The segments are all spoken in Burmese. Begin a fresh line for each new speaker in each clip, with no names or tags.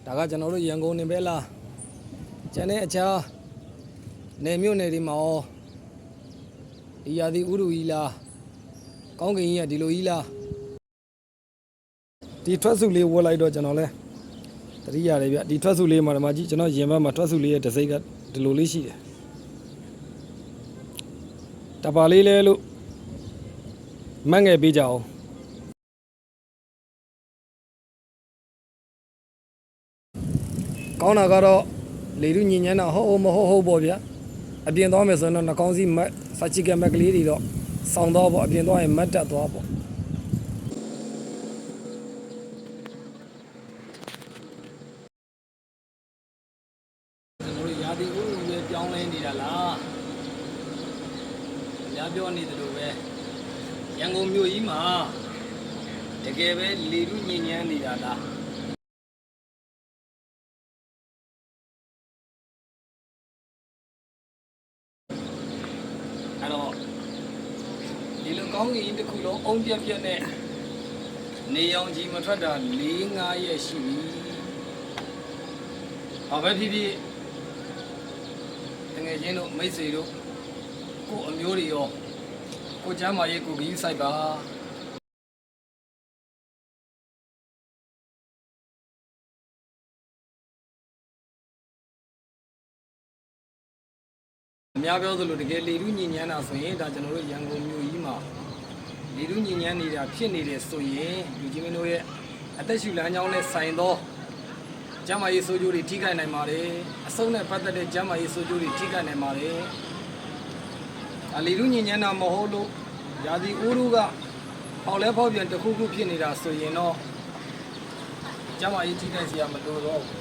ဒါကကျွန်တော်တို့ရန်ကုန်နေပဲလားကျန်တဲ့အခြားနယ်မြို့နယ်တွေမှာရောဒီရာသီဥတုကြီးလားကောင်းကင်ကြီးကဒီလိုကြီးလားဒီထွက်စုလေးဝတ်လိုက်တော့ကျွန်တော်လဲတတိရတယ်ဗျဒီထွက်စုလေးမှာဒီမှာကြည့်ကျွန်တော်ရင်ဘက်မှာထွက်စုလေးရဲ့တစ်စိတ်ကဒီလိုလေးရှိတယ်တပါလေးလဲလို့မတ်ငယ်ပေးကြအောင်ကောင်းတာကတော့လေလူညဉ့်ညမ်းတာဟုတ်မဟုတ်ပေါ့ဗျာအပြင်သွားမယ်ဆိုရင်တော့နှာခေါင်းစည်းမတ်စာချီကမက်ကလေးတွေတော့စောင်းတော့ပေါ့အပြင်သွားရင်မတ်တက်သွားပေါ့ကျွန်တော်ရာသီဥတုတွေပြောင်းလဲနေတာလားညာပြောနေတယ်လို့ပဲရန်ကုန်မြို့ကြီးမှာတကယ်ပဲလေလူညဉ့်ညမ်းနေတာလားအဲ့တော့ဒီလိုကောင်းကင်တစ်ခုလုံးအုံပြက်ပြက်နဲ့နေရောင်ကြီးမထွက်တာ4-5 ရက်ရှိပြီ။ဘာပဲဖြစ်ဖြစ်တကယ်ချင်းတို့မိတ်ဆွေတို့ကို့အမျိုးတွေရောကိုကျမ်းမာရေးကိုကြီးဆိုင်ပါအများပြောသလိုတကယ်လေလူညဉ့်ညမ်းတာဆိုရင်ဒါကျွန်တော်တို့ရန်ကုန်မြို့ကြီးမှာလေလူညဉ့်ညမ်းနေတာဖြစ်နေတယ်ဆိုရင်လူကြီးမင်းတို့ရဲ့အသက်ရှူလမ်းကြောင်းနဲ့ဆိုင်သောကျမ်းမာရေးဆိုးကျိုးတွေထိခိုက်နိုင်ပါတယ်အဆုံးနဲ့ပတ်သက်တဲ့ကျမ်းမာရေးဆိုးကျိုးတွေထိခိုက်နိုင်ပါတယ်အလေလူညဉ့်ညမ်းတာမဟုတ်လို့ရာသီဥတုကပေါက်လဲပေါက်ပြန်တစ်ခုခုဖြစ်နေတာဆိုရင်တော့ကျမ်းမာရေးထိခိုက်စရာမလိုတော့ဘူး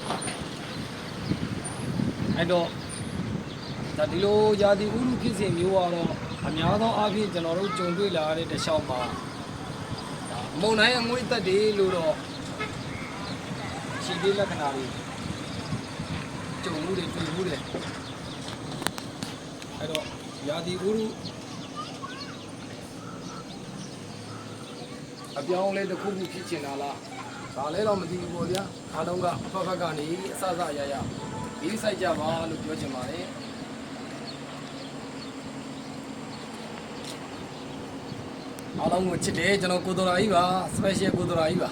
အဲ့တော့ဒါဒီလိုရာသီဥတုဖြစ်စဉ်မျိုးကတော့အများသောအားဖြင့်ကျွန်တော်တို့ကြုံတွေ့လာရတဲ့တစ်လျှောက်မှာမုန်တိုင်းအငွေ့သက်တွေလို့တော့ရှိသေးလက္ခဏာတွေကြုံမှုတွေတွေ့မှုတွေအဲ့တော့ရာသီဥတုအပြောင်းလဲတစ်ခုခုဖြစ်ချင်တာလားဒါလည်းတော့မသိဘူးပေါ့ဗျာအားလုံးကအဖက်ဖက်ကနေအစအရရဒီဆိုင်ကြပါလို့ပြောချင်ပါတယ်အားလုံးကိုချစ်တယ်ကျွန်တော်ကိုတော်ရာကြီးပါ special ကိုတော်ရာကြီးပါ